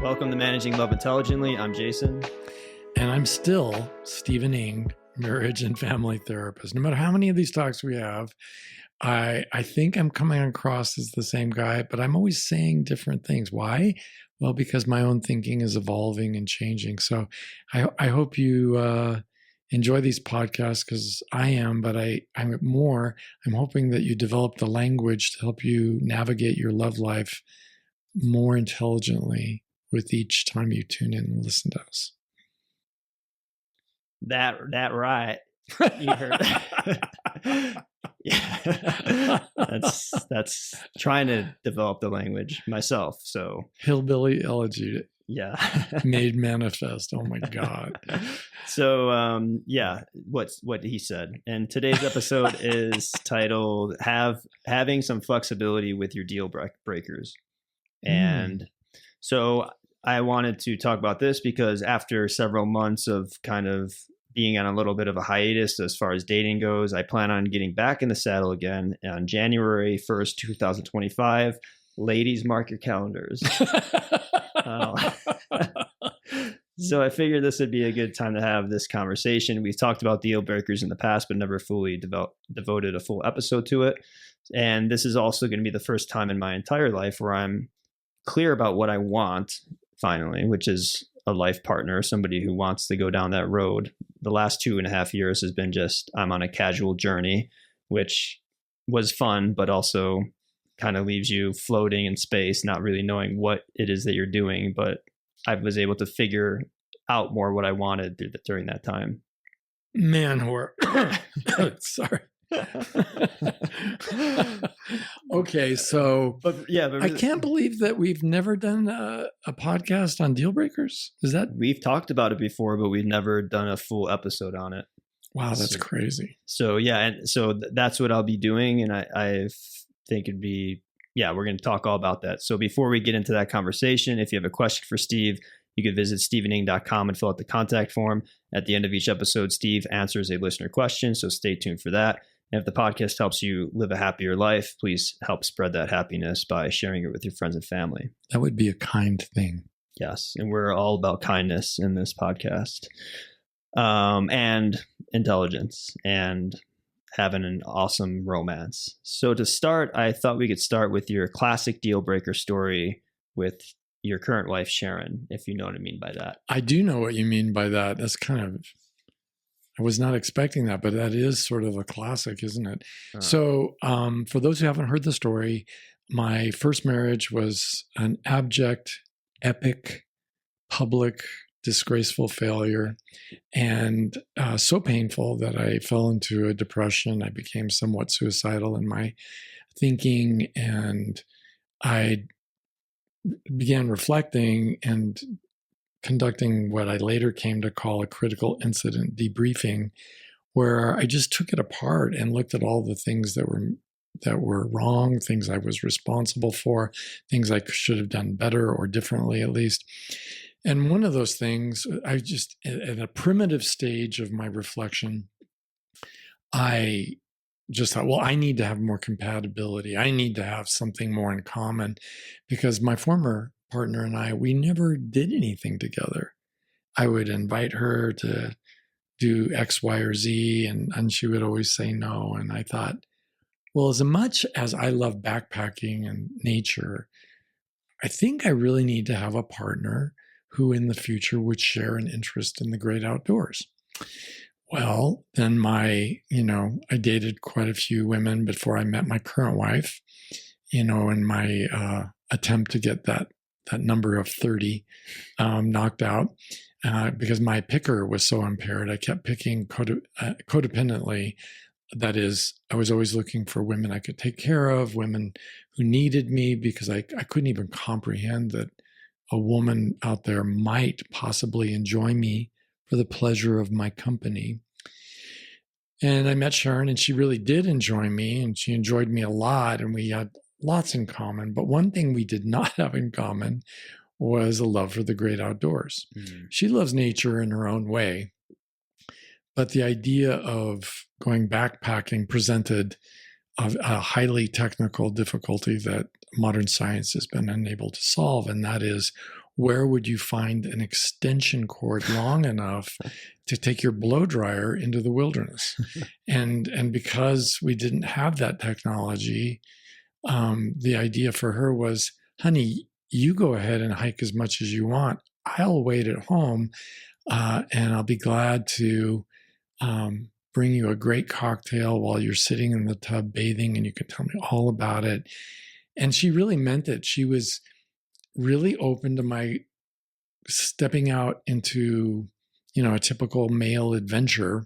Welcome to Managing Love Intelligently. I'm Jason. And I'm still Stephen Ng, marriage and family therapist. No matter how many of these talks we have, I think I'm coming across as the same guy, but I'm always saying different things. Why? Well, because my own thinking is evolving and changing. So I hope you enjoy these podcasts, because I am, but I'm hoping that you develop the language to help you navigate your love life more intelligently with each time you tune in and listen to us. That right. You heard. Yeah. That's trying to develop the language myself. So hillbilly elegy. Yeah. Made manifest. Oh my God. So what he said. And today's episode is titled Having Some Flexibility with Your Deal Breakers. And so I wanted to talk about this because after several months of kind of being on a little bit of a hiatus as far as dating goes, I plan on getting back in the saddle again on January 1st, 2025. Ladies, mark your calendars. So I figured this would be a good time to have this conversation. We've talked about deal breakers in the past, but never fully devoted a full episode to it. And this is also going to be the first time in my entire life where I'm clear about what I want finally, which is a life partner, somebody who wants to go down that road. The last 2.5 years has been just, I'm on a casual journey, which was fun, but also kind of leaves you floating in space, not really knowing what it is that you're doing. But I was able to figure out more what I wanted during that time. Man whore. Sorry. Okay, so but I can't believe that we've never done a podcast on deal breakers. Is that we've talked about it before, but we've never done a full episode on it. Wow, that's crazy. So yeah, and so that's what I'll be doing, and I think it'd be we're going to talk all about that. So before we get into that conversation, if you have a question for Steve, you can visit stephening.com and fill out the contact form. At the end of each episode, Steve answers a listener question, so stay tuned for that. And if the podcast helps you live a happier life, please help spread that happiness by sharing it with your friends and family. That would be a kind thing. Yes, and we're all about kindness in this podcast, and intelligence, and having an awesome romance. So to start, I thought we could start with your classic deal breaker story with your current wife, Sharon, if you know what I mean by that. I do know what you mean by that. That's kind of, I was not expecting that, but that is sort of a classic, isn't it? So for those who haven't heard the story, my first marriage was an abject, epic, public, disgraceful failure, and so painful that I fell into a depression. I became somewhat suicidal in my thinking, and I began reflecting and conducting what I later came to call a critical incident debriefing, where I just took it apart and looked at all the things that were wrong, things I was responsible for, things I should have done better or differently at least. And one of those things, I just, at a primitive stage of my reflection, I just thought, well, I need to have more compatibility. I need to have something more in common, because my former partner and I, we never did anything together. I would invite her to do X, Y, or Z, and she would always say no. And I thought, well, as much as I love backpacking and nature, I think I really need to have a partner who in the future would share an interest in the great outdoors. Well, then I dated quite a few women before I met my current wife, in my attempt to get that number of 30 knocked out, because my picker was so impaired. I kept picking codependently. That is, I was always looking for women I could take care of, women who needed me, because I couldn't even comprehend that a woman out there might possibly enjoy me for the pleasure of my company. And I met Sharon, and she really did enjoy me, and she enjoyed me a lot, and we had lots in common. But one thing we did not have in common was a love for the great outdoors. Mm-hmm. She loves nature in her own way, but the idea of going backpacking presented a highly technical difficulty that modern science has been unable to solve, and that is, where would you find an extension cord long enough to take your blow dryer into the wilderness? And because we didn't have that technology, the idea for her was, honey, you go ahead and hike as much as you want. I'll wait at home, and I'll be glad to bring you a great cocktail while you're sitting in the tub bathing, and you can tell me all about it. And she really meant it. She was really open to my stepping out into, a typical male adventure,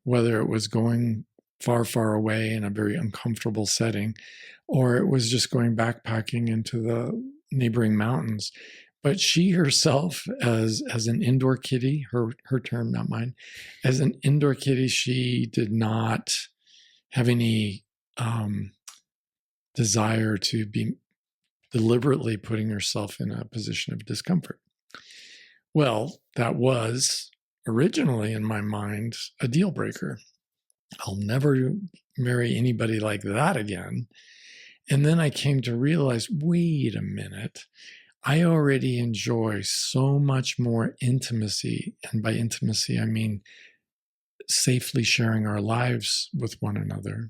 whether it was going far, far away in a very uncomfortable setting, or it was just going backpacking into the neighboring mountains. But she herself, as an indoor kitty, her term, not mine, as an indoor kitty, she did not have any desire to be deliberately putting herself in a position of discomfort. Well, that was originally in my mind a deal breaker. I'll never marry anybody like that again. And then I came to realize, wait a minute, I already enjoy so much more intimacy. And by intimacy, I mean safely sharing our lives with one another,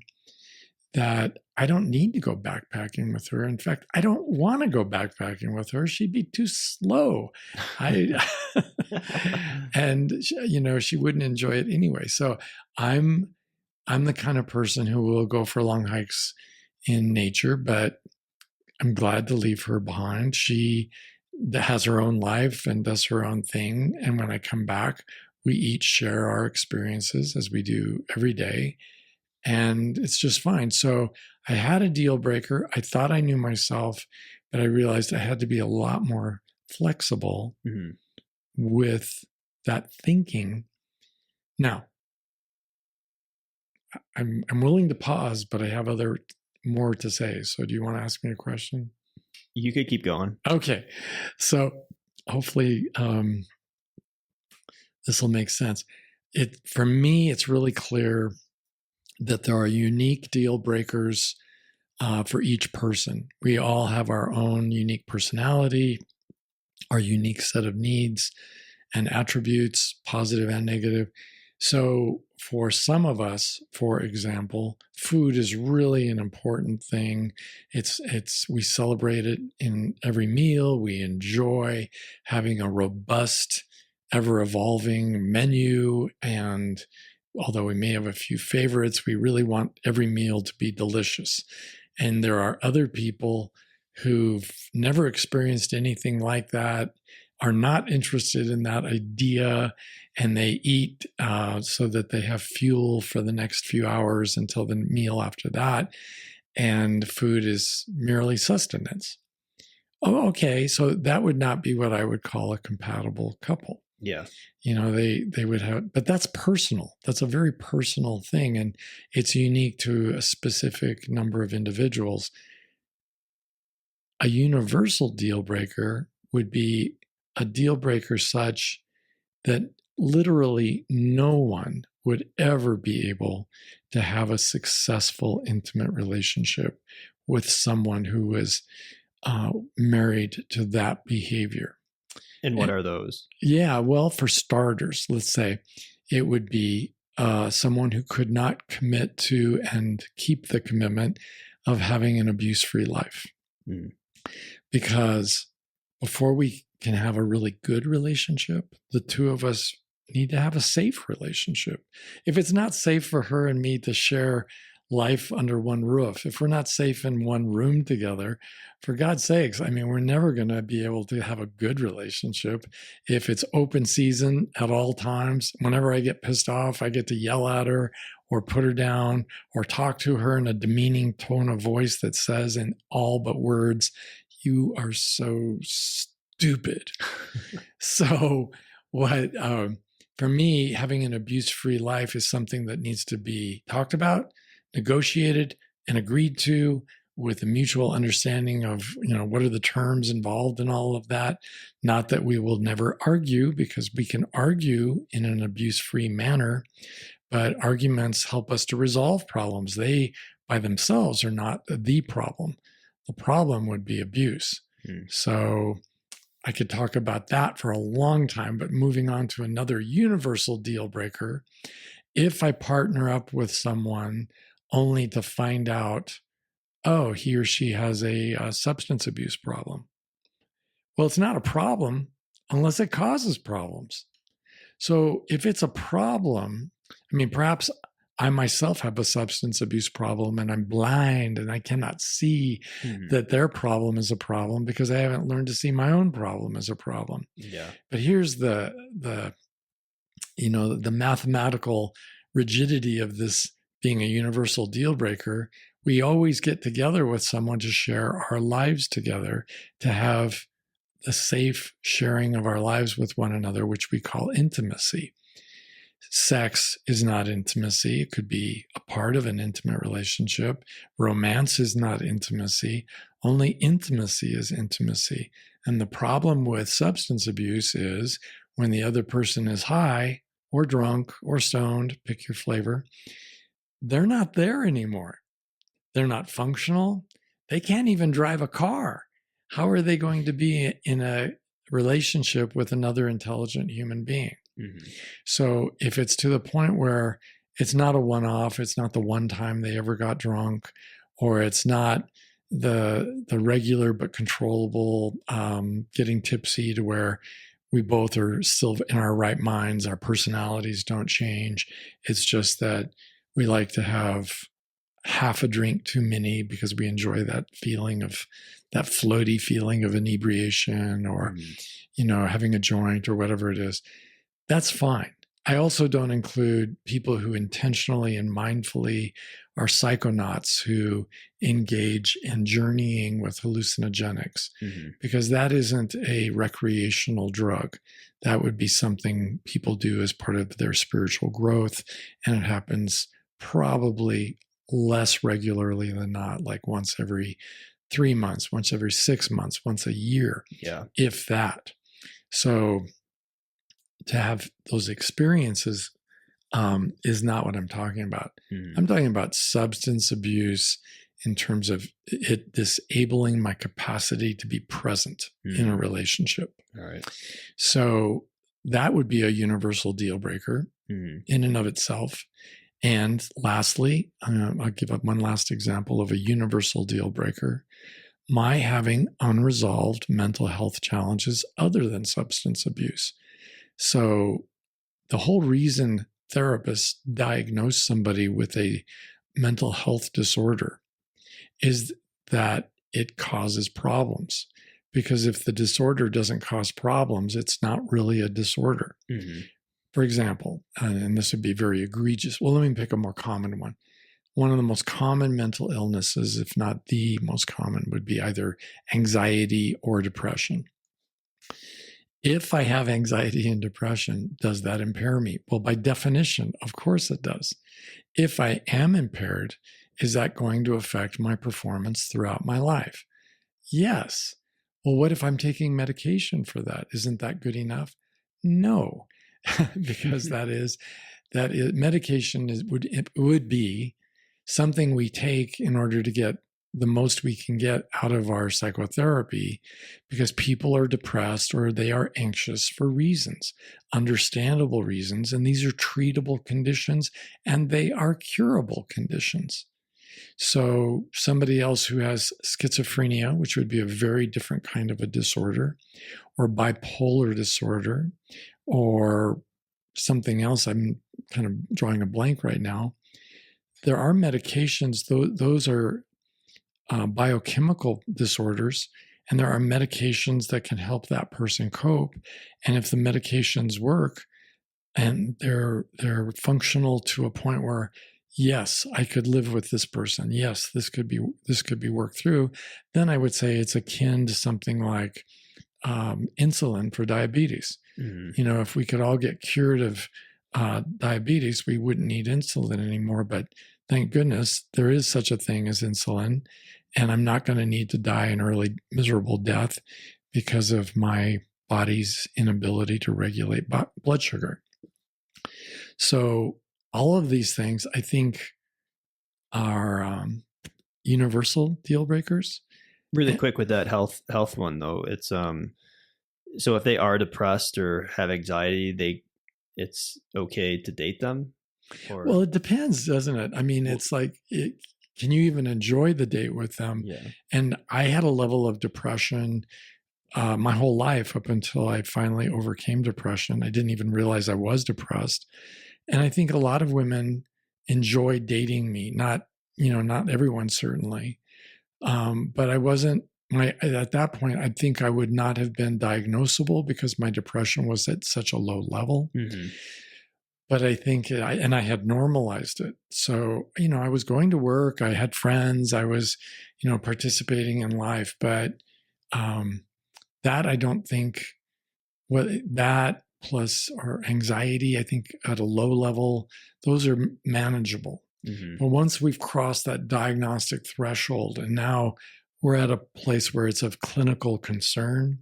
that I don't need to go backpacking with her. In fact, I don't want to go backpacking with her. She'd be too slow. And she wouldn't enjoy it anyway. So I'm the kind of person who will go for long hikes in nature, but I'm glad to leave her behind. She has her own life and does her own thing. And when I come back, we each share our experiences as we do every day. And it's just fine. So I had a deal breaker. I thought I knew myself, but I realized I had to be a lot more flexible with that thinking. Now, I'm willing to pause, but I have more to say. So do you want to ask me a question? You could keep going. Okay. So hopefully this will make sense. For me, it's really clear that there are unique deal breakers for each person. We all have our own unique personality, our unique set of needs and attributes, positive and negative. So for some of us, for example, food is really an important thing. We celebrate it in every meal. We enjoy having a robust, ever-evolving menu, and although we may have a few favorites, we really want every meal to be delicious. And there are other people who've never experienced anything like that, are not interested in that idea, and they eat so that they have fuel for the next few hours until the meal after that. And food is merely sustenance. Oh, okay. So that would not be what I would call a compatible couple. Yeah. They would have, but that's personal. That's a very personal thing. And it's unique to a specific number of individuals. A universal deal breaker would be a deal breaker such that literally no one would ever be able to have a successful, intimate relationship with someone who was married to that behavior. And what are those? Yeah, well, for starters, let's say it would be someone who could not commit to and keep the commitment of having an abuse-free life. Because before we can have a really good relationship, the two of us need to have a safe relationship. If it's not safe for her and me to share life under one roof, if we're not safe in one room together, for God's sakes, we're never going to be able to have a good relationship. If it's open season at all times, whenever I get pissed off, I get to yell at her or put her down or talk to her in a demeaning tone of voice that says in all but words, "You are so stupid." So for me, having an abuse-free life is something that needs to be talked about, negotiated, and agreed to with a mutual understanding of, what are the terms involved in all of that. Not that we will never argue, because we can argue in an abuse-free manner, but arguments help us to resolve problems. They, by themselves, are not the problem. The problem would be abuse. So I could talk about that for a long time, but moving on to another universal deal breaker. If I partner up with someone only to find out, oh, he or she has a substance abuse problem. Well, it's not a problem unless it causes problems. So if it's a problem, I mean, perhaps I myself have a substance abuse problem and I'm blind and I cannot see that their problem is a problem because I haven't learned to see my own problem as a problem. Yeah. But here's the mathematical rigidity of this being a universal deal breaker. We always get together with someone to share our lives together, to have the safe sharing of our lives with one another, which we call intimacy. Sex is not intimacy. It could be a part of an intimate relationship. Romance is not intimacy. Only intimacy is intimacy. And the problem with substance abuse is when the other person is high or drunk or stoned, pick your flavor, they're not there anymore. They're not functional. They can't even drive a car. How are they going to be in a relationship with another intelligent human being? So if it's to the point where it's not a one-off, it's not the one time they ever got drunk, or it's not the regular but controllable getting tipsy to where we both are still in our right minds, our personalities don't change. It's just that we like to have half a drink too many because we enjoy that feeling of that floaty feeling of inebriation or, having a joint or whatever it is. That's fine. I also don't include people who intentionally and mindfully are psychonauts who engage in journeying with hallucinogenics, because that isn't a recreational drug. That would be something people do as part of their spiritual growth, and it happens probably less regularly than not, like once every 3 months, once every 6 months, once a year, if that. So to have those experiences is not what I'm talking about. I'm talking about substance abuse in terms of it disabling my capacity to be present in a relationship. All right. So that would be a universal deal breaker in and of itself. And lastly, I'll give up one last example of a universal deal breaker. My having unresolved mental health challenges other than substance abuse. So the whole reason therapists diagnose somebody with a mental health disorder is that it causes problems. Because if the disorder doesn't cause problems, it's not really a disorder. For example, and this would be very egregious. Well, let me pick a more common one. One of the most common mental illnesses, if not the most common, would be either anxiety or depression. If I have anxiety and depression, does that impair me? Well, by definition, of course it does. If I am impaired, is that going to affect my performance throughout my life? Yes. Well, what if I'm taking medication for that? Isn't that good enough? No, because medication would be something we take in order to get the most we can get out of our psychotherapy, because people are depressed or they are anxious for reasons, understandable reasons, and these are treatable conditions and they are curable conditions. So somebody else who has schizophrenia, which would be a very different kind of a disorder, or bipolar disorder, or something else, I'm kind of drawing a blank right now. There are medications, those are biochemical disorders, and there are medications that can help that person cope. And if the medications work and they're functional to a point where, yes, I could live with this person, yes, this could be worked through, then I would say it's akin to something like insulin for diabetes. If we could all get cured of diabetes, we wouldn't need insulin anymore. But thank goodness there is such a thing as insulin, and I'm not going to need to die an early, miserable death because of my body's inability to regulate blood sugar. So all of these things, I think, are universal deal breakers. Really quick with that health one though, it's so if they are depressed or have anxiety, it's okay to date them? Or Well, it depends, doesn't it? I mean, it's like, can you even enjoy the date with them? yeah. And I had a level of depression my whole life up until I finally overcame depression. I didn't even realize I was depressed. And I think a lot of women enjoy dating me. Not everyone, certainly. But I wasn't at that point, I think I would not have been diagnosable because my depression was at such a low level. Mm-hmm. But I think, and I had normalized it. So, I was going to work, I had friends, I was, participating in life. But that I don't think, that plus or anxiety, I think at a low level, those are manageable. Mm-hmm. But once we've crossed that diagnostic threshold and now we're at a place where it's of clinical concern,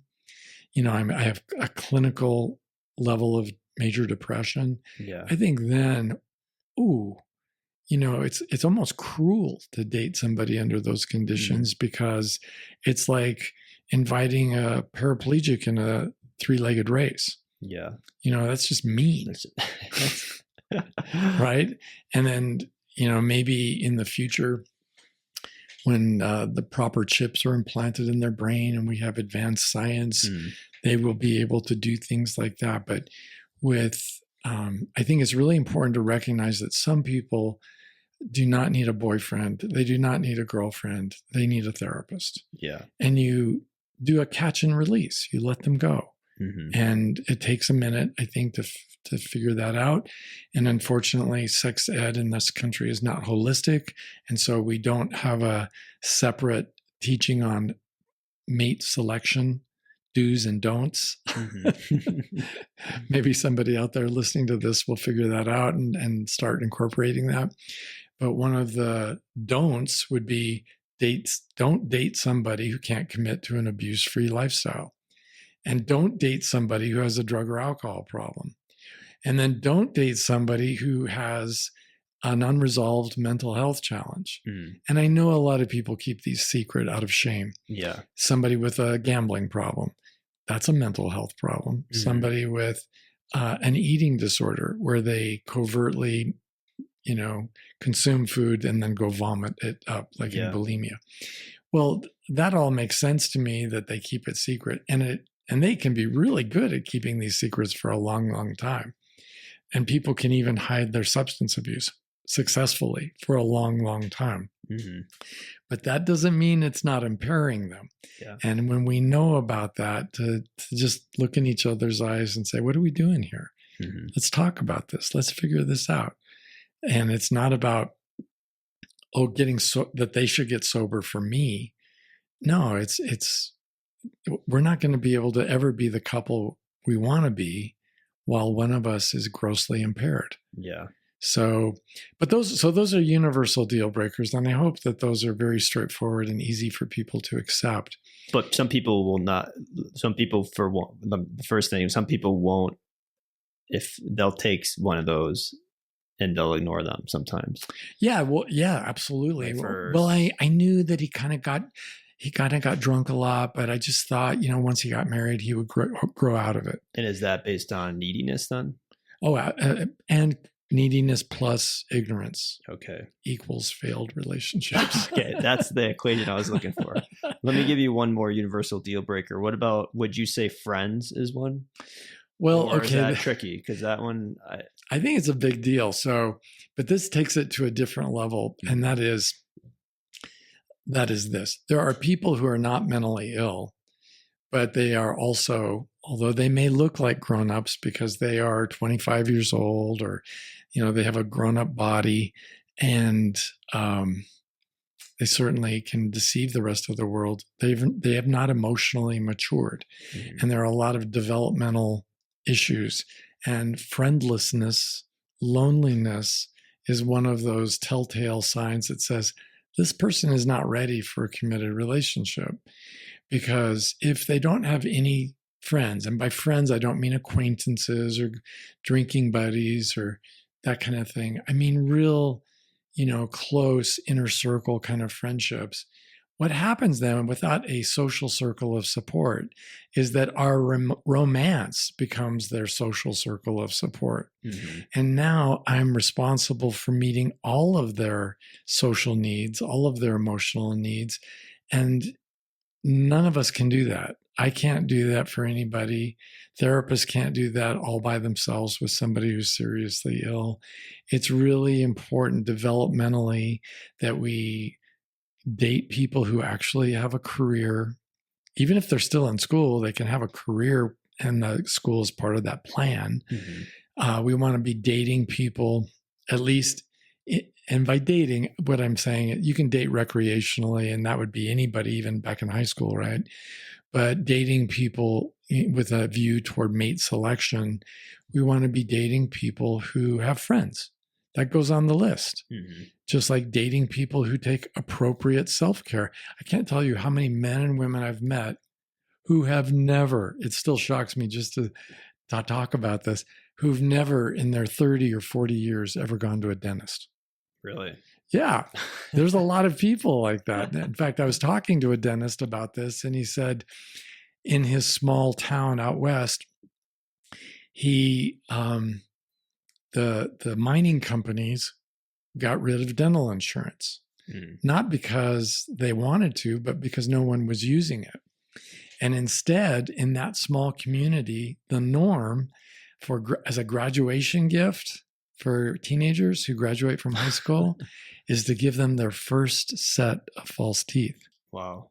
I have a clinical level of major depression. Yeah. I think then, it's almost cruel to date somebody under those conditions because it's like inviting a paraplegic in a 3-legged race. Yeah. That's just mean. Right. And then, maybe in the future, when the proper chips are implanted in their brain and we have advanced science, they will be able to do things like that. But I think it's really important to recognize that some people do not need a boyfriend. They do not need a girlfriend. They need a therapist. Yeah. And you do a catch and release. You let them go. Mm-hmm. And it takes a minute, I think, to figure that out. And unfortunately, sex ed in this country is not holistic. And so we don't have a separate teaching on mate selection, do's and don'ts. Mm-hmm. Maybe somebody out there listening to this will figure that out and start incorporating that. But one of the don'ts would be don't date somebody who can't commit to an abuse-free lifestyle. And don't date somebody who has a drug or alcohol problem. And then don't date somebody who has an unresolved mental health challenge. And I know a lot of people keep these secret out of shame. Yeah. Somebody with a gambling problem, that's a mental health problem. Somebody with an eating disorder where they covertly, consume food and then go vomit it up, like in bulimia. Well, that all makes sense to me that they keep it secret. And they can be really good at keeping these secrets for a long, long time. And people can even hide their substance abuse successfully for a long, long time. Mm-hmm. But that doesn't mean it's not impairing them. Yeah. And when we know about that, to just look in each other's eyes and say, what are we doing here? Mm-hmm. Let's talk about this. Let's figure this out. And it's not about, that they should get sober for me. No, we're not going to be able to ever be the couple we want to be while one of us is grossly impaired. Yeah. So those are universal deal breakers. And I hope that those are very straightforward and easy for people to accept. But some people will not, some people the first thing, some people won't, if they'll take one of those and they'll ignore them sometimes. Yeah. Well, yeah, absolutely. Well, I knew that he kind of got drunk a lot, but I just thought, once he got married, he would grow out of it. And is that based on neediness then? Oh, and neediness plus ignorance. Okay. Equals failed relationships. Okay. That's the equation I was looking for. Let me give you one more universal deal breaker. What about, would you say friends is one? Well, or okay. Is that tricky? Because that one, I think it's a big deal. So, but this takes it to a different level. And that is this. There are people who are not mentally ill, but they are also, although they may look like grown-ups because they are 25 years old or, they have a grown-up body and they certainly can deceive the rest of the world. They have not emotionally matured. Mm-hmm. And there are a lot of developmental issues, and friendlessness, loneliness is one of those telltale signs that says this person is not ready for a committed relationship. Because if they don't have any friends, and by friends, I don't mean acquaintances or drinking buddies or that kind of thing. I mean real, close inner circle kind of friendships. what happens then without a social circle of support is that our romance becomes their social circle of support. Mm-hmm. And now I'm responsible for meeting all of their social needs, all of their emotional needs. And none of us can do that. I can't do that for anybody. Therapists can't do that all by themselves with somebody who's seriously ill. It's really important developmentally that we date people who actually have a career. Even if they're still in school, they can have a career, and the school is part of that plan. Mm-hmm. We want to be dating people, at least. And by dating, what I'm saying, you can date recreationally, and that would be anybody, even back in high school, right? But dating people with a view toward mate selection, we want to be dating people who have friends. That goes on the list. Mm-hmm. Just like dating people who take appropriate self-care. I can't tell you how many men and women I've met who have never, it still shocks me just to talk about this, who've never in their 30 or 40 years ever gone to a dentist. Really? Yeah, there's a lot of people like that. In fact, I was talking to a dentist about this, and he said in his small town out west, the mining companies got rid of dental insurance, not because they wanted to, but because no one was using it. And instead, in that small community, the norm as a graduation gift for teenagers who graduate from high school is to give them their first set of false teeth. Wow.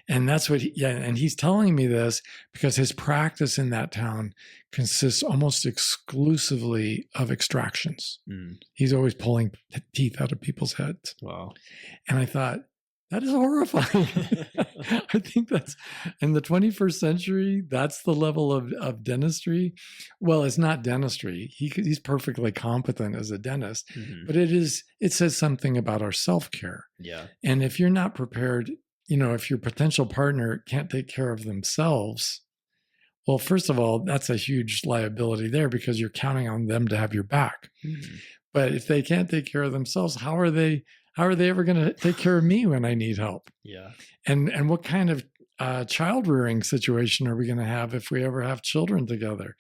And that's what, and he's telling me this because his practice in that town consists almost exclusively of extractions. He's always pulling teeth out of people's heads. Wow. And I thought, that is horrifying. I think that's in the 21st century, that's the level of dentistry. Well, it's not dentistry. He's perfectly competent as a dentist, but it says something about our self-care. Yeah. And if you're not prepared, if your potential partner can't take care of themselves, well, first of all, that's a huge liability there because you're counting on them to have your back. But if they can't take care of themselves, how are they ever going to take care of me when I need help? Yeah. And what kind of child rearing situation are we going to have if we ever have children together?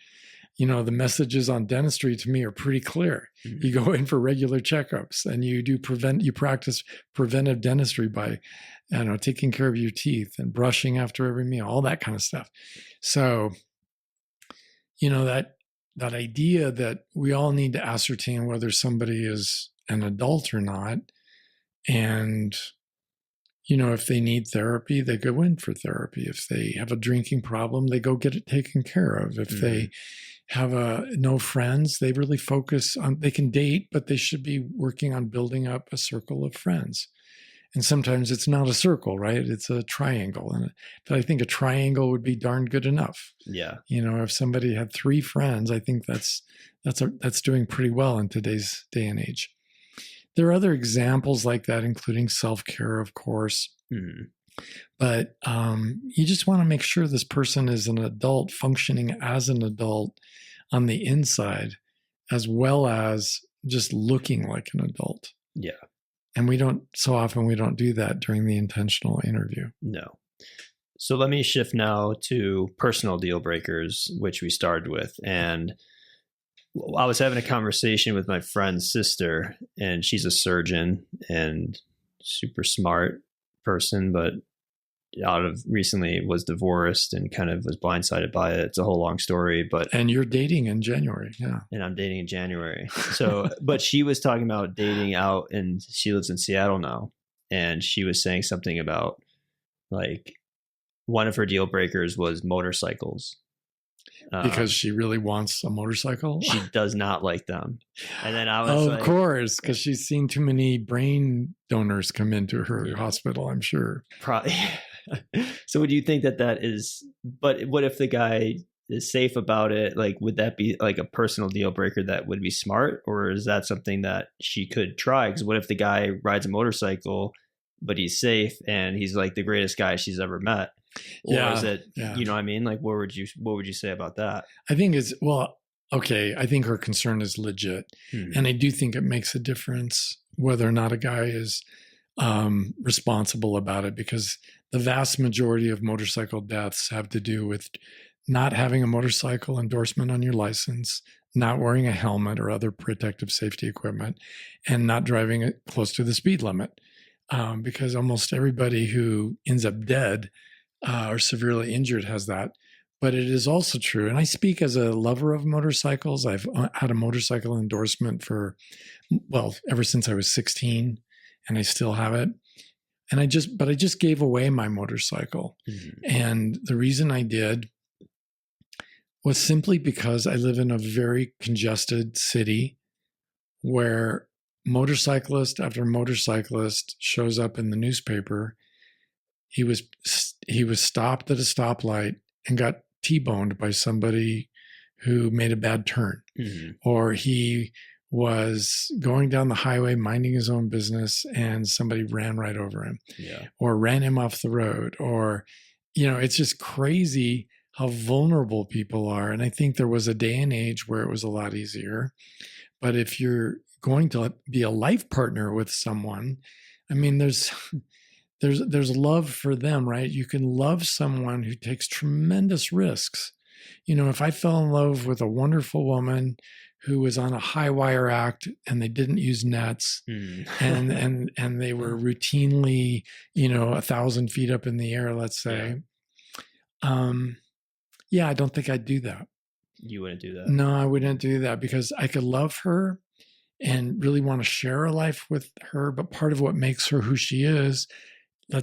The messages on dentistry to me are pretty clear. You go in for regular checkups and you practice preventive dentistry by, taking care of your teeth and brushing after every meal, all that kind of stuff. So, that idea that we all need to ascertain whether somebody is an adult or not. And, if they need therapy, they go in for therapy. If they have a drinking problem, they go get it taken care of. If they have no friends, they really focus on, they can date, but they should be working on building up a circle of friends. And sometimes it's not a circle, right? It's a triangle. But I think a triangle would be darn good enough. Yeah. If somebody had 3 friends, I think that's doing pretty well in today's day and age. There are other examples like that, including self-care, of course. But you just want to make sure this person is an adult functioning as an adult on the inside, as well as just looking like an adult. Yeah. And we don't do that during the intentional interview. No. So let me shift now to personal deal breakers, which we started with. And I was having a conversation with my friend's sister, and she's a surgeon and super smart person, but recently was divorced and kind of was blindsided by it. It's a whole long story, and you're dating in January. Yeah. And I'm dating in January. So, but she was talking about dating out, and she lives in Seattle now. And she was saying something about like one of her deal breakers was motorcycles. Because she really wants a motorcycle? She does not like them. And then I was of course, because she's seen too many brain donors come into her hospital, I'm sure. Probably. So would you think that is, but what if the guy is safe about it? Like, would that be like a personal deal breaker that would be smart? Or is that something that she could try? Because what if the guy rides a motorcycle, but he's safe and he's like the greatest guy she's ever met? Or is it, you know what I mean? Like, what would you say about that? I think I think her concern is legit. And I do think it makes a difference whether or not a guy is responsible about it, because the vast majority of motorcycle deaths have to do with not having a motorcycle endorsement on your license, not wearing a helmet or other protective safety equipment, and not driving it close to the speed limit. Because almost everybody who ends up dead or severely injured has that. But it is also true, and I speak as a lover of motorcycles. I've had a motorcycle endorsement for, ever since I was 16, and I still have it. And I just gave away my motorcycle. Mm-hmm. And the reason I did was simply because I live in a very congested city where motorcyclist after motorcyclist shows up in the newspaper. He was stopped at a stoplight and got T-boned by somebody who made a bad turn. Mm-hmm. Or he was going down the highway minding his own business and somebody ran right over him. Yeah. Or ran him off the road. Or, it's just crazy how vulnerable people are. And I think there was a day and age where it was a lot easier. But if you're going to be a life partner with someone, I mean, there's love for them, right? You can love someone who takes tremendous risks. If I fell in love with a wonderful woman who was on a high wire act and they didn't use nets and they were routinely, 1,000 feet up in the air, let's say. I don't think I'd do that. You wouldn't do that? No, I wouldn't do that, because I could love her and really want to share a life with her. But part of what makes her who she is,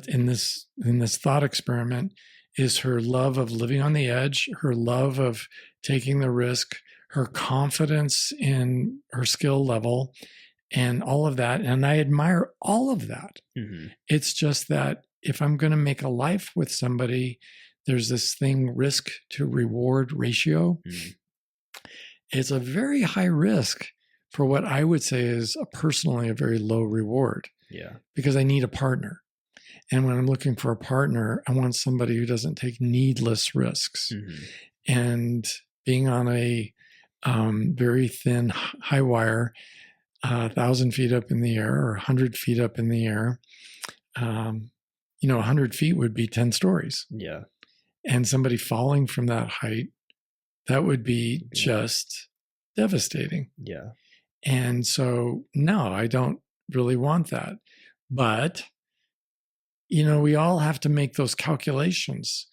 in this thought experiment, is her love of living on the edge, her love of taking the risk, her confidence in her skill level, and all of that. And I admire all of that. Mm-hmm. It's just that if I'm going to make a life with somebody, there's this thing, risk to reward ratio. Mm-hmm. It's a very high risk for what I would say is personally a very low reward. Yeah. Because I need a partner. And when I'm looking for a partner, I want somebody who doesn't take needless risks. Mm-hmm. And being on a very thin high wire, 1,000 feet up in the air or 100 feet up in the air, 100 feet would be 10 stories. Yeah. And somebody falling from that height, that would be just devastating. Yeah. And so, no, I don't really want that. But, we all have to make those calculations.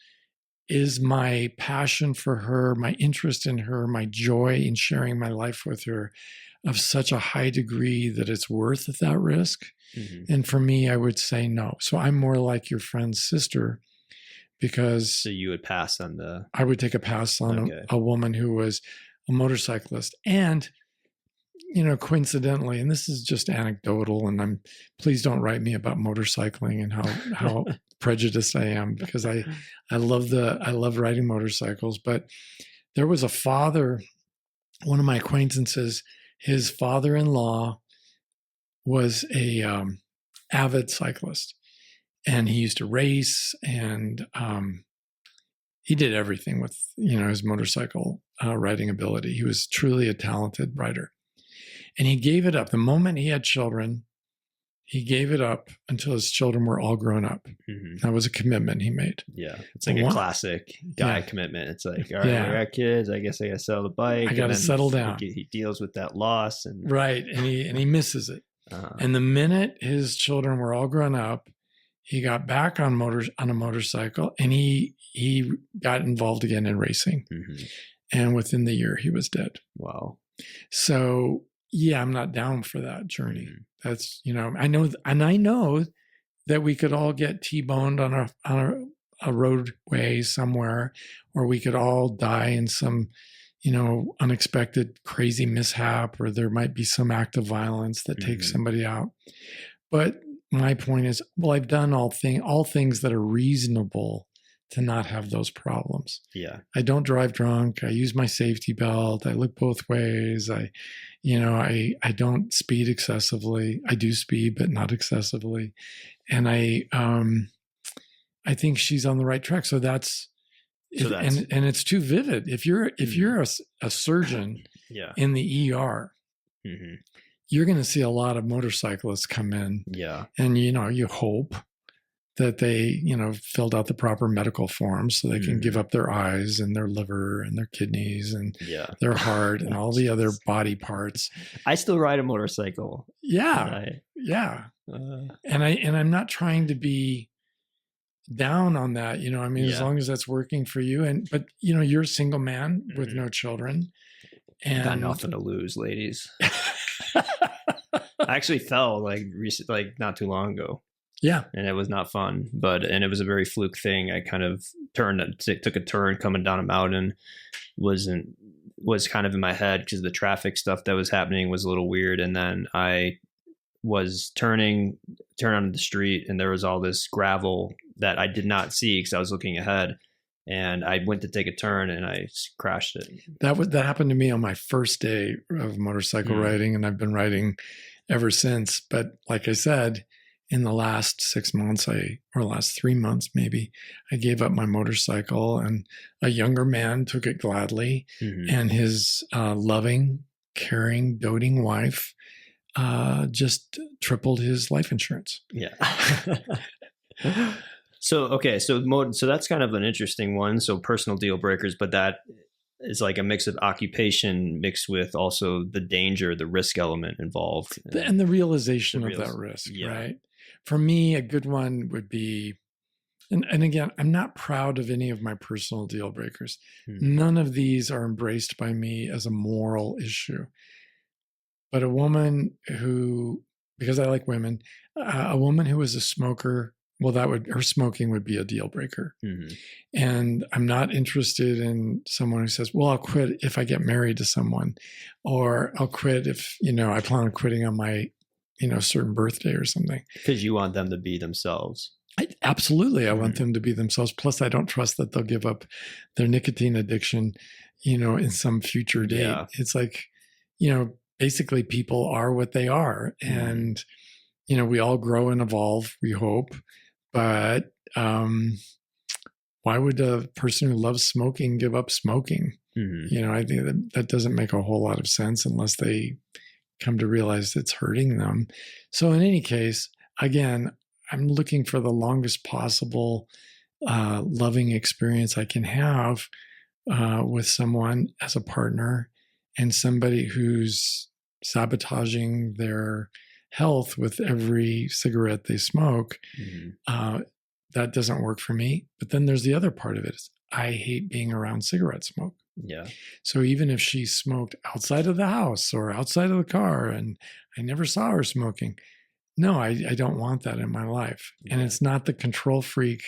Is my passion for her, my interest in her, my joy in sharing my life with her of such a high degree that it's worth that risk? Mm-hmm. And for me, I would say no. So I'm more like your friend's sister, because... So you would pass on I would take a pass on a woman who was a motorcyclist. And... coincidentally, and this is just anecdotal, and please don't write me about motorcycling and how prejudiced I am, because I love riding motorcycles. But there was a father, one of my acquaintances, his father-in-law was a avid cyclist, and he used to race, and he did everything with his motorcycle riding ability. He was truly a talented rider. And he gave it up. The moment he had children, he gave it up until his children were all grown up. Mm-hmm. That was a commitment he made. Yeah. It's like a classic guy commitment. It's like, all right, I got kids. I guess I got to sell the bike. I got to settle down. He deals with that loss. Right. And he misses it. Uh-huh. And the minute his children were all grown up, he got back on a motorcycle, and he got involved again in racing. Mm-hmm. And within the year, he was dead. Wow. So... yeah, I'm not down for that journey. That's, I know that we could all get T-boned on a roadway somewhere, or we could all die in some, unexpected crazy mishap, or there might be some act of violence that takes somebody out. But my point is, I've done all things that are reasonable to not have those problems. Yeah. I don't drive drunk. I use my safety belt. I look both ways. I don't speed excessively. I do speed, but not excessively. And I think she's on the right track. So that's and it's too vivid. If you're a surgeon in the ER, mm-hmm. you're going to see a lot of motorcyclists come in. Yeah. And, you hope that they, filled out the proper medical forms so they can give up their eyes and their liver and their kidneys and their heart and all the other body parts. I still ride a motorcycle. Yeah. And I'm not trying to be down on that, as long as that's working for you. But you're a single man with no children. And got nothing to lose, ladies. I actually fell not too long ago. Yeah. And it was not fun, and it was a very fluke thing. I kind of took a turn coming down a mountain, was kind of in my head because the traffic stuff that was happening was a little weird. And then I was turn onto the street, and there was all this gravel that I did not see because I was looking ahead. And I went to take a turn and I crashed it. That happened to me on my first day of motorcycle riding, and I've been riding ever since. But like I said, in the last 6 months, or last 3 months maybe, I gave up my motorcycle, and a younger man took it gladly, and his loving, caring, doting wife just tripled his life insurance. Yeah. So that's kind of an interesting one. So personal deal breakers, but that is like a mix of occupation mixed with also the danger, the risk element involved. And the realization of that risk, right? For me, a good one would be, and again, I'm not proud of any of my personal deal breakers. None of these are embraced by me as a moral issue. But a woman who, because I like women, a woman who is a smoker, well, her smoking would be a deal breaker. And I'm not interested in someone who says, well, I'll quit if I get married to someone, or I'll quit if, I plan on quitting on my, certain birthday or something. Because you want them to be themselves. Absolutely. I want them to be themselves. Plus, I don't trust that they'll give up their nicotine addiction, in some future date. Yeah. It's like, basically people are what they are. And, we all grow and evolve, we hope. But why would a person who loves smoking give up smoking? I think that doesn't make a whole lot of sense unless they come to realize it's hurting them. So in any case, again, I'm looking for the longest possible loving experience I can have with someone as a partner, and somebody who's sabotaging their health with every cigarette they smoke. That doesn't work for me. But then there's the other part of it. I hate being around cigarette smoke. Yeah. So even if she smoked outside of the house or outside of the car and I never saw her smoking, no, I don't want that in my life. Yeah. And it's not the control freak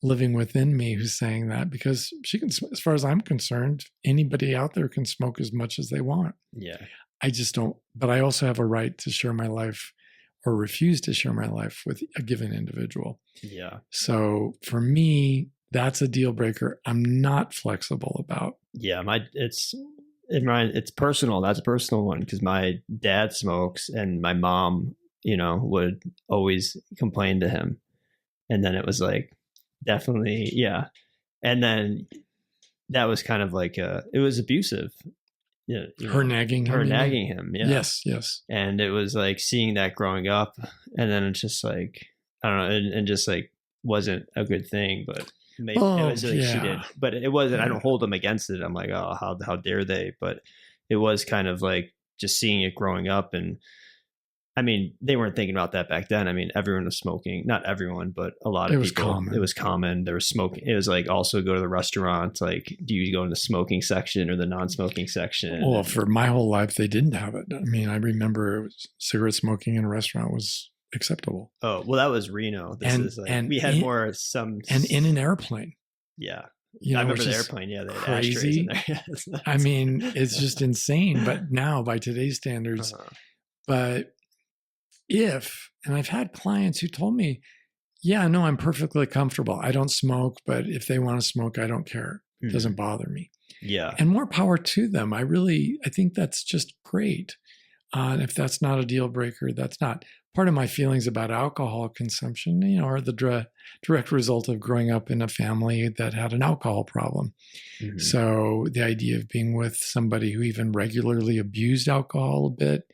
living within me who's saying that, because she can, as far as I'm concerned, anybody out there can smoke as much as they want. Yeah. I just don't, but I also have a right to share my life or refuse to share my life with a given individual. Yeah. So for me, that's a deal breaker I'm not flexible about. Yeah. It's personal. That's a personal one, because my dad smokes and my mom, would always complain to him. And then it was like, definitely. Yeah. And then that was kind of like, it was abusive. Yeah, nagging him. Yeah. Yes. And it was like seeing that growing up, and then it's just like, I don't know, and just like wasn't a good thing, but maybe it was like she did, but it wasn't. I don't hold them against it. I'm like, oh, how dare they? But it was kind of like just seeing it growing up. And I mean, they weren't thinking about that back then. I mean, everyone was smoking. Not everyone, but a lot of people. It was common. They were smoking. It was like also go to the restaurant. Like, do you go in the smoking section or the non-smoking section? Well, for my whole life, they didn't have it. I mean, I remember cigarette smoking in a restaurant was acceptable. Oh, well, that was Reno. We had more some. And in an airplane. Yeah. I remember the airplane. Yeah, they had ashtrays in there. I mean, it's just insane. But now, by today's standards, but and I've had clients who told me, yeah, no, I'm perfectly comfortable. I don't smoke, but if they want to smoke, I don't care. It doesn't bother me. Yeah. And more power to them. I think that's just great. And if that's not a deal breaker, that's not. Part of my feelings about alcohol consumption, are the direct result of growing up in a family that had an alcohol problem. So the idea of being with somebody who even regularly abused alcohol a bit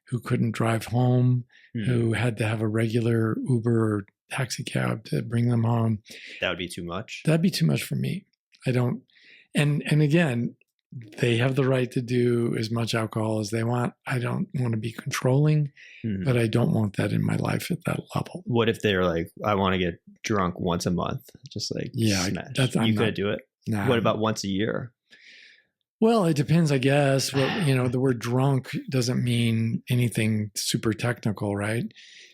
who couldn't drive home, Hmm. who had to have a regular Uber or taxi cab to bring them home. That would be too much. That'd be too much for me. I don't, and again, they have the right to do as much alcohol as they want. I don't want to be controlling, Hmm. but I don't want that in my life at that level. What if they're like, I want to get drunk once a month, just like smash? You couldn't do it. Nah. What about once a year? Well, it depends, I guess. The word drunk doesn't mean anything super technical, right?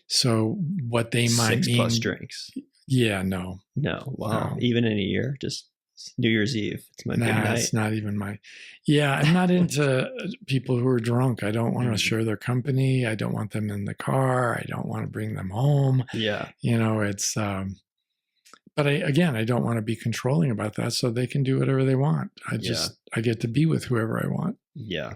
So what they might 6+ mean, drinks. Yeah, no. Wow. No. Even in a year, just New Year's Eve. It's my good night. It's not even I'm not into people who are drunk. I don't want to Mhm. share their company. I don't want them in the car. I don't want to bring them home. Yeah. It's, but I don't want to be controlling about that, so they can do whatever they want. I get to be with whoever I want. Yeah.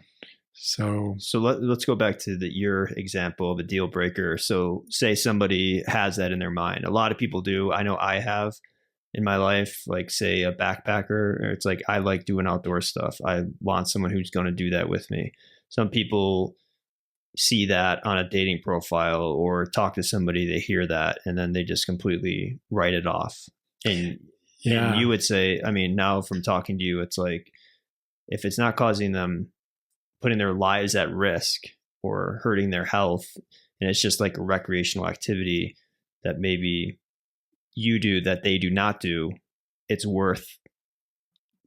So let's go back to your example of a deal breaker. So say somebody has that in their mind. A lot of people do. I know I have in my life, like say a backpacker. It's like, I like doing outdoor stuff. I want someone who's going to do that with me. Some people see that on a dating profile or talk to somebody, they hear that, and then they just completely write it off. And you would say, I mean, now from talking to you, it's like, if it's not causing them, putting their lives at risk or hurting their health, and it's just like a recreational activity that maybe you do that they do not do, it's worth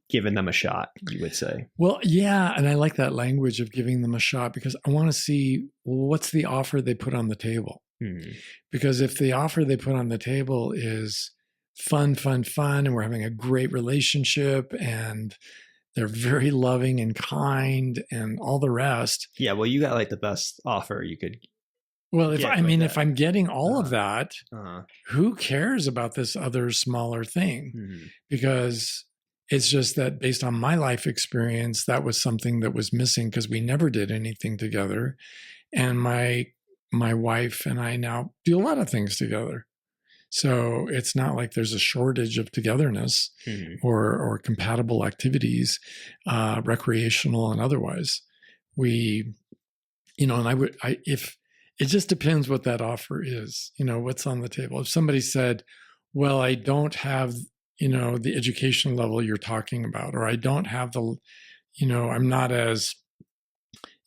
giving them a shot, you would say. Well, yeah. And I like that language of giving them a shot, because I want to see what's the offer they put on the table. Mm-hmm. Because if the offer they put on the table is fun, and we're having a great relationship and they're very loving and kind and all the rest. Yeah. Well, you got like the best offer you could. Well, if I'm getting all of that, who cares about this other smaller thing? Mm-hmm. Because it's just that based on my life experience, that was something that was missing, because we never did anything together. And my wife and I now do a lot of things together. So it's not like there's a shortage of togetherness or compatible activities, recreational and otherwise. If it just depends what that offer is, what's on the table. If somebody said, well, I don't have, the education level you're talking about, or I don't have I'm not as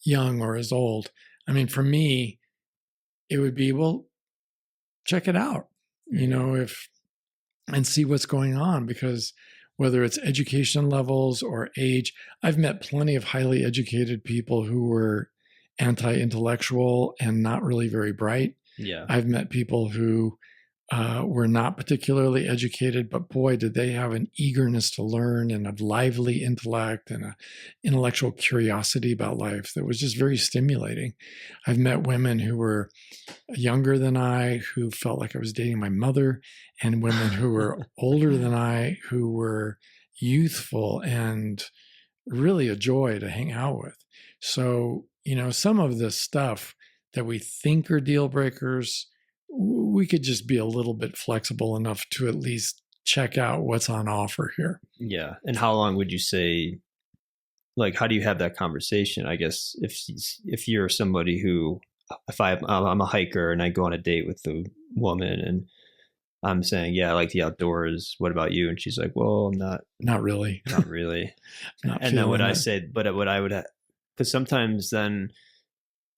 young or as old. I mean, for me, it would be, well, check it out, and see what's going on, because whether it's education levels or age, I've met plenty of highly educated people who were anti-intellectual and not really very bright. Yeah. I've met people who were not particularly educated, but boy, did they have an eagerness to learn and a lively intellect and an intellectual curiosity about life that was just very stimulating. I've met women who were younger than I, who felt like I was dating my mother, and women who were older than I, who were youthful and really a joy to hang out with. So, some of the stuff that we think are deal breakers, we could just be a little bit flexible enough to at least check out what's on offer here. Yeah. And how long would you say, like, how do you have that conversation? I guess if you're somebody who, I'm a hiker and I go on a date with a woman and I'm saying, yeah, I like the outdoors. What about you? And she's like, well, I'm not really. And then I say, but what I would, because sometimes then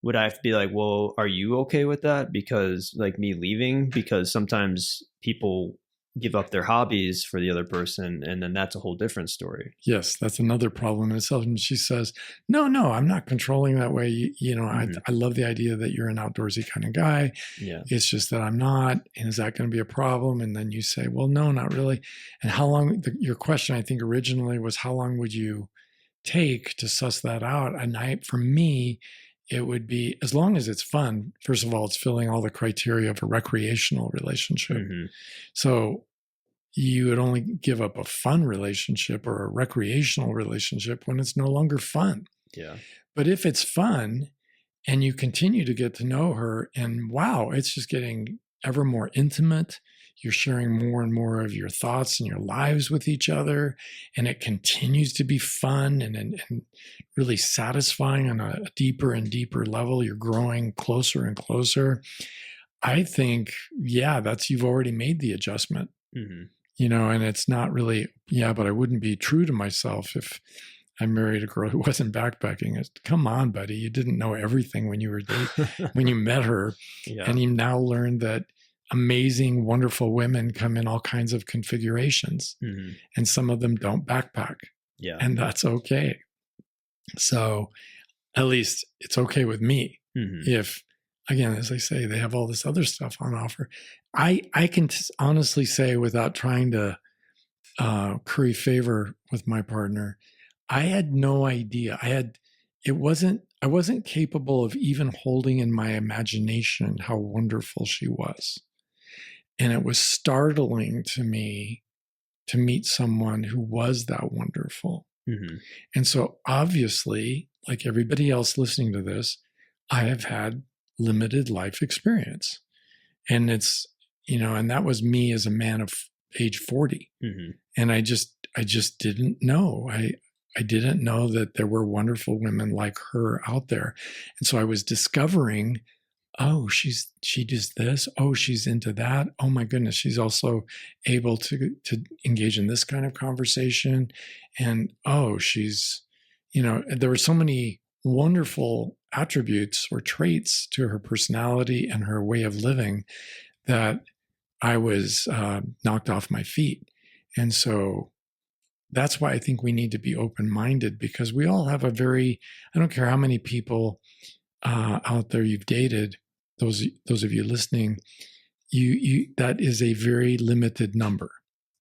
would I have to be like, well, are you okay with that? Because like me leaving, because sometimes people give up their hobbies for the other person, and then that's a whole different story. Yes, that's another problem in itself. And she says, no, I'm not controlling that way. I love the idea that you're an outdoorsy kind of guy. Yeah. It's just that I'm not. And is that going to be a problem? And then you say, well, no, not really. And how long, your question, I think originally was, how long would you take to suss that out? And for me, it would be, as long as it's fun. First of all, it's filling all the criteria of a recreational relationship. Mm-hmm. So you would only give up a fun relationship or a recreational relationship when it's no longer fun. Yeah. But if it's fun and you continue to get to know her and wow, it's just getting ever more intimate, you're sharing more and more of your thoughts and your lives with each other, and it continues to be fun and really satisfying on a deeper and deeper level. You're growing closer and closer. I think, yeah, you've already made the adjustment, and it's not really, but I wouldn't be true to myself if I married a girl who wasn't backpacking. Come on, buddy. You didn't know everything when you when you met her. And you now learned that amazing, wonderful women come in all kinds of configurations, and some of them don't backpack. Yeah. And that's okay. So at least it's okay with me if, again, as I say, they have all this other stuff on offer. I can honestly say, without trying to curry favor with my partner, I had no idea. I wasn't capable of even holding in my imagination how wonderful she was. And it was startling to me to meet someone who was that wonderful. And so obviously, like everybody else listening to this, I have had limited life experience. And it's, and that was me as a man of age 40. And I just didn't know. I didn't know that there were wonderful women like her out there. And so I was discovering, oh, she does this. Oh, she's into that. Oh my goodness. She's also able to engage in this kind of conversation. And oh, she's, there were so many wonderful attributes or traits to her personality and her way of living that I was knocked off my feet. And so that's why I think we need to be open-minded, because we all have I don't care how many people out there you've dated, those of you listening, you that is a very limited number.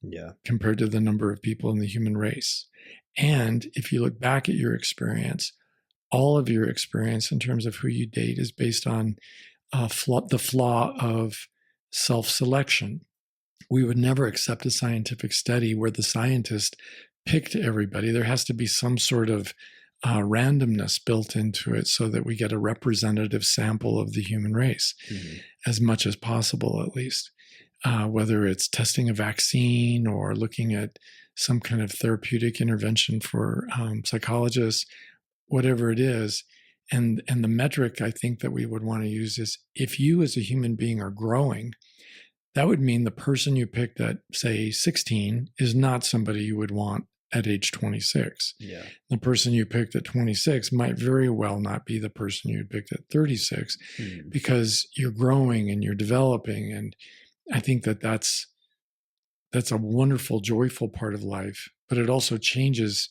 Yeah. Compared to the number of people in the human race. And if you look back at your experience, all of your experience in terms of who you date is based on the flaw of self-selection. We would never accept a scientific study where the scientist picked everybody. There has to be some sort of randomness built into it so that we get a representative sample of the human race, as much as possible, at least. Whether it's testing a vaccine or looking at some kind of therapeutic intervention for psychologists, whatever it is. And the metric I think that we would want to use is, if you as a human being are growing, that would mean the person you picked at, say, 16 is not somebody you would want at age 26. Yeah. The person you picked at 26 might very well not be the person you picked at 36, because you're growing and you're developing. And I think that's a wonderful, joyful part of life, but it also changes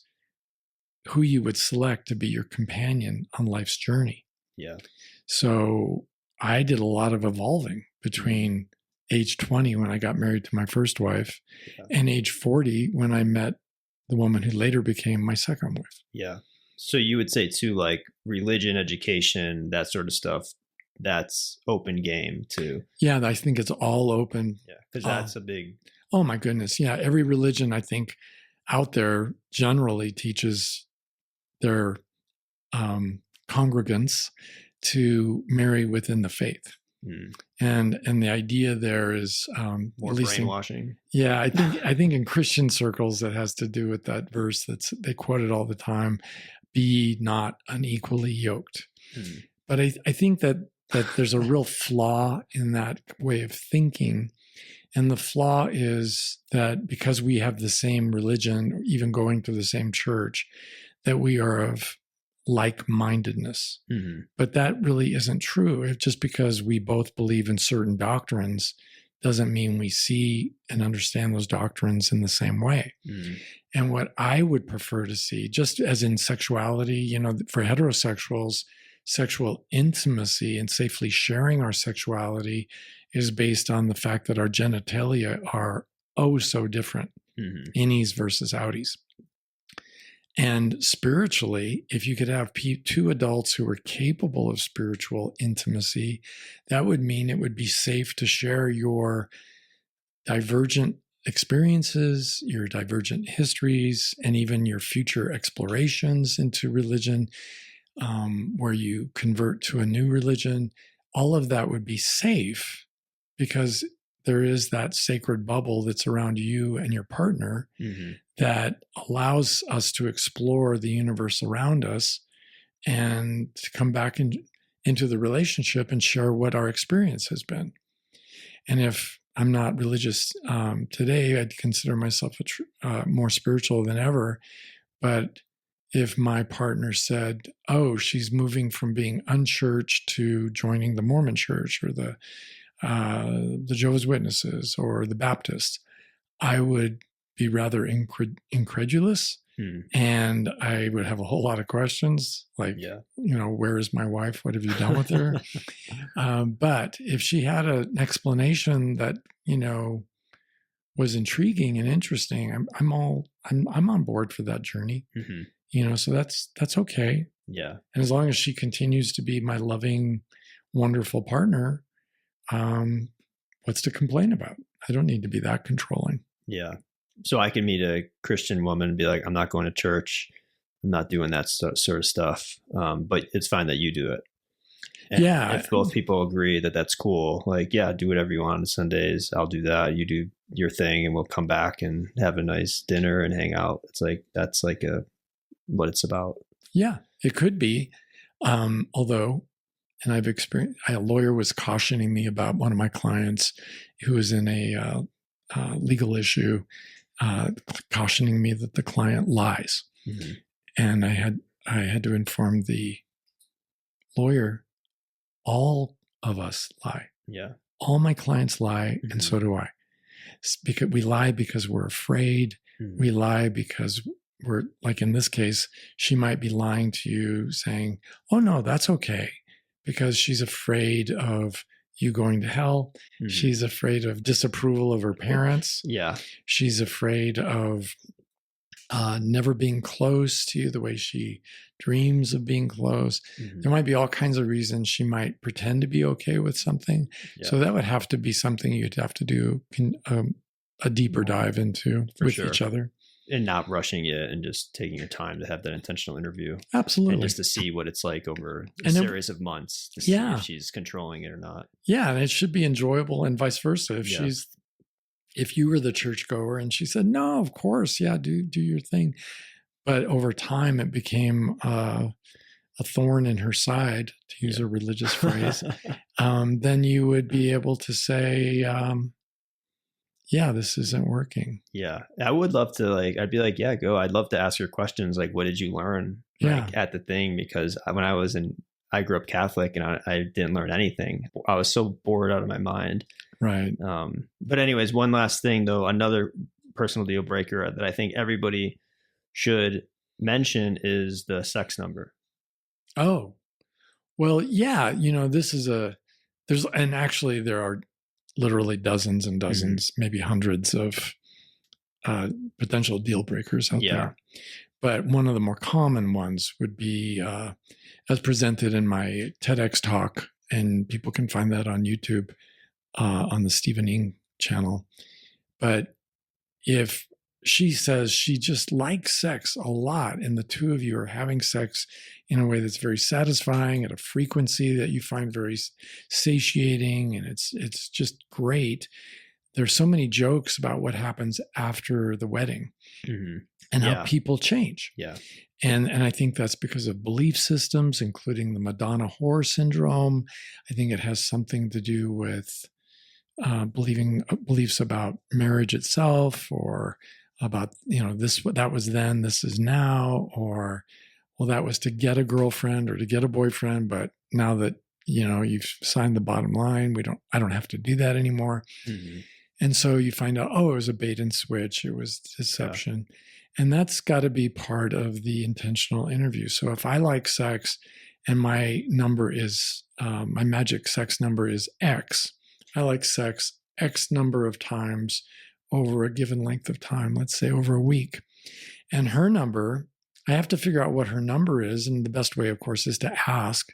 who you would select to be your companion on life's journey. Yeah. So I did a lot of evolving between age 20, when I got married to my first wife, and age 40, when I met the woman who later became my second wife. Yeah. So you would say too, like religion, education, that sort of stuff, that's open game too. Yeah, I think it's all open. Yeah, because that's a big... Oh my goodness. Yeah, every religion, I think, out there generally teaches their congregants to marry within the faith. And the idea there is more brainwashing. I think in Christian circles that has to do with that verse they quote it all the time: "Be not unequally yoked." But I think that there's a real flaw in that way of thinking, and the flaw is that because we have the same religion, or even going to the same church, that we are of like-mindedness. But that really isn't true. Just because we both believe in certain doctrines doesn't mean we see and understand those doctrines in the same way. And what I would prefer to see, just as in sexuality, for heterosexuals, sexual intimacy and safely sharing our sexuality is based on the fact that our genitalia are oh so different, innies versus outies. And spiritually, if you could have two adults who are capable of spiritual intimacy, that would mean it would be safe to share your divergent experiences, your divergent histories, and even your future explorations into religion, where you convert to a new religion. All of that would be safe, because there is that sacred bubble that's around you and your partner that allows us to explore the universe around us and to come back into the relationship and share what our experience has been. And if I'm not religious today, I'd consider myself more spiritual than ever. But if my partner said, oh, she's moving from being unchurched to joining the Mormon church or the Jehovah's Witnesses or the Baptists, I would be rather incredulous. And I would have a whole lot of questions like, where is my wife? What have you done with her? But if she had an explanation that, was intriguing and interesting, I'm on board for that journey. So that's okay. Yeah. And as long as she continues to be my loving, wonderful partner, what's to complain about? I don't need to be that controlling. Yeah. So I can meet a Christian woman and be like, I'm not going to church. I'm not doing that sort of stuff. But it's fine that you do it. And if both people agree that that's cool, like, do whatever you want on Sundays. I'll do that. You do your thing and we'll come back and have a nice dinner and hang out. It's like, that's like what it's about. Yeah, it could be. Although, and I've experienced, a lawyer was cautioning me about one of my clients who was in a legal issue, cautioning me that the client lies. And I had to inform the lawyer, all of us lie. Yeah. All my clients lie, and so do I. Because we lie because we're afraid. We lie because we're, like in this case, she might be lying to you saying, oh no, that's okay. Because she's afraid of you going to hell. She's afraid of disapproval of her parents. Yeah. She's afraid of never being close to you the way she dreams of being close. There might be all kinds of reasons she might pretend to be okay with something. So that would have to be something you'd have to do a deeper dive into with each other. And not rushing it and just taking your time to have that intentional interview. Absolutely. And just to see what it's like over a series of months to see if she's controlling it or not. Yeah. And it should be enjoyable and vice versa. If you were the churchgoer and she said, no, of course. Yeah, do your thing. But over time it became a thorn in her side, to use a religious phrase. Then you would be able to say, this isn't working. Yeah. I would love to I'd be like, go. I'd love to ask her questions. Like, what did you learn at the thing? Because when I grew up Catholic and I didn't learn anything. I was so bored out of my mind. Right. But anyways, one last thing though, another personal deal breaker that I think everybody should mention is the sex number. Oh, well, yeah. There are literally dozens and dozens, maybe hundreds of potential deal breakers out there. But one of the more common ones would be, as presented in my TEDx talk, and people can find that on YouTube, on the Stephen Ng channel. But if she says she just likes sex a lot and the two of you are having sex in a way that's very satisfying at a frequency that you find very satiating and it's just great, there's so many jokes about what happens after the wedding and how people change. Yeah. And I think that's because of belief systems, including the Madonna whore syndrome. I think it has something to do with beliefs about marriage itself, or about, that was then, this is now, or, well, that was to get a girlfriend or to get a boyfriend. But now that, you've signed the bottom line, I don't have to do that anymore. And so you find out, it was a bait and switch. It was deception. And that's got to be part of the intentional interview. So if I like sex and my number is, my magic sex number is X, I like sex X number of times over a given length of time, let's say over a week. And her number, I have to figure out what her number is. And the best way, of course, is to ask.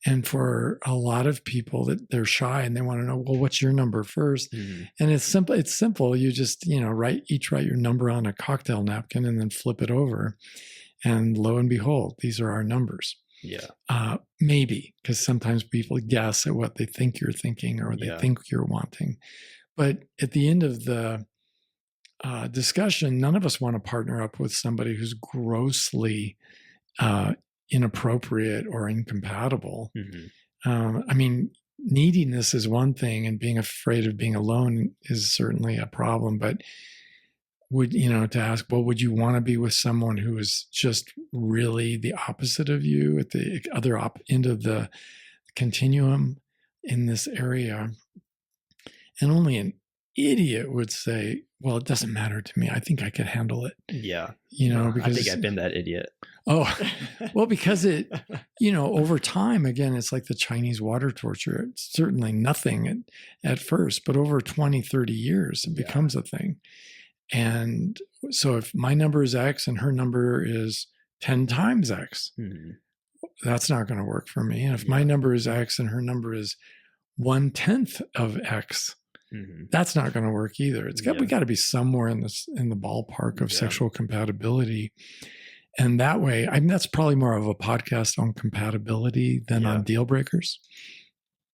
And for a lot of people, that they're shy and they want to know, well, what's your number first? And it's simple. You just, write your number on a cocktail napkin and then flip it over. And lo and behold, these are our numbers. Yeah. Maybe, because sometimes people guess at what they think you're thinking or they think you're wanting. But at the end of the discussion, none of us want to partner up with somebody who's grossly inappropriate or incompatible. I mean, neediness is one thing, and being afraid of being alone is certainly a problem. But to ask, well, would you want to be with someone who is just really the opposite of you at the other end of the continuum in this area? And only an idiot would say, well, it doesn't matter to me. I think I could handle it. Yeah. Because I think I've been that idiot. Oh, well, because it, over time, again, it's like the Chinese water torture. It's certainly nothing at first, but over 20, 30 years, it becomes a thing. And so if my number is X and her number is 10 times X, that's not going to work for me. And if my number is X and her number is 1/10 of X, that's not going to work either. We got to be somewhere in the ballpark of sexual compatibility. And that way, that's probably more of a podcast on compatibility than on deal breakers.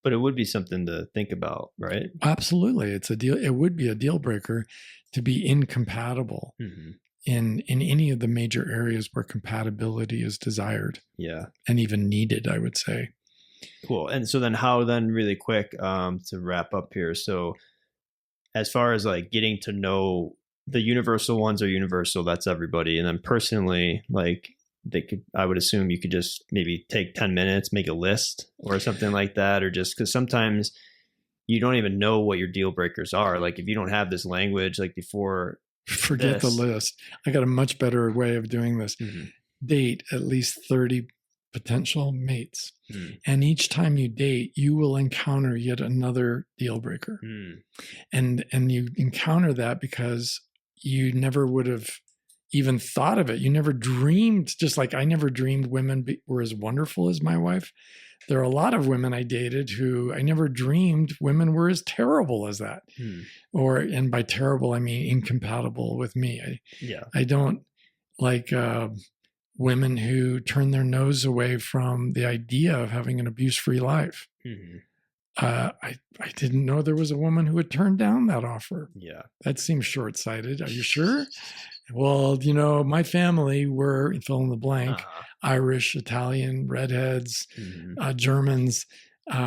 But it would be something to think about, right? Absolutely. It would be a deal breaker to be incompatible in any of the major areas where compatibility is desired. Yeah. And even needed, I would say. Cool. And so then really quick, to wrap up here. So as far as like getting to know, the universal ones are universal. That's everybody. And then personally, like I would assume you could just maybe take 10 minutes, make a list or something like that, or just because sometimes you don't even know what your deal breakers are. Like if you don't have this language, like before. Forget the list. I got a much better way of doing this. Date at least 30 potential mates. And each time you date, you will encounter yet another deal breaker. And you encounter that because you never would have even thought of it. You never dreamed, just like I never dreamed women were as wonderful as my wife. There are a lot of women I dated who I never dreamed women were as terrible as that. And by terrible, I mean incompatible with me. I don't like women who turn their nose away from the idea of having an abuse-free life. I didn't know there was a woman who would turn down that offer. Yeah. That seems short-sighted. Are you sure? Well, my family were, fill in the blank, Irish, Italian, redheads, Germans.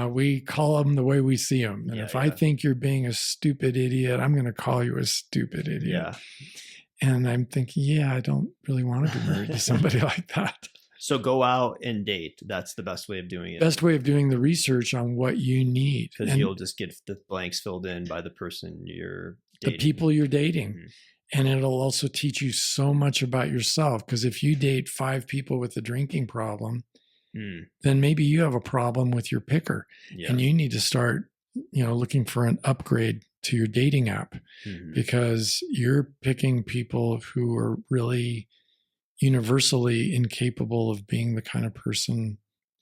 We call them the way we see them. And if I think you're being a stupid idiot, I'm going to call you a stupid idiot. Yeah. And I'm thinking, I don't really want to be married to somebody like that. So go out and date. That's the best way of doing it. Best way of doing the research on what you need. Because you'll just get the blanks filled in by the person you're dating. The people you're dating. And it'll also teach you so much about yourself. Because if you date 5 people with a drinking problem, then maybe you have a problem with your picker. And you need to start, looking for an upgrade to your dating app. Because you're picking people who are really universally incapable of being the kind of person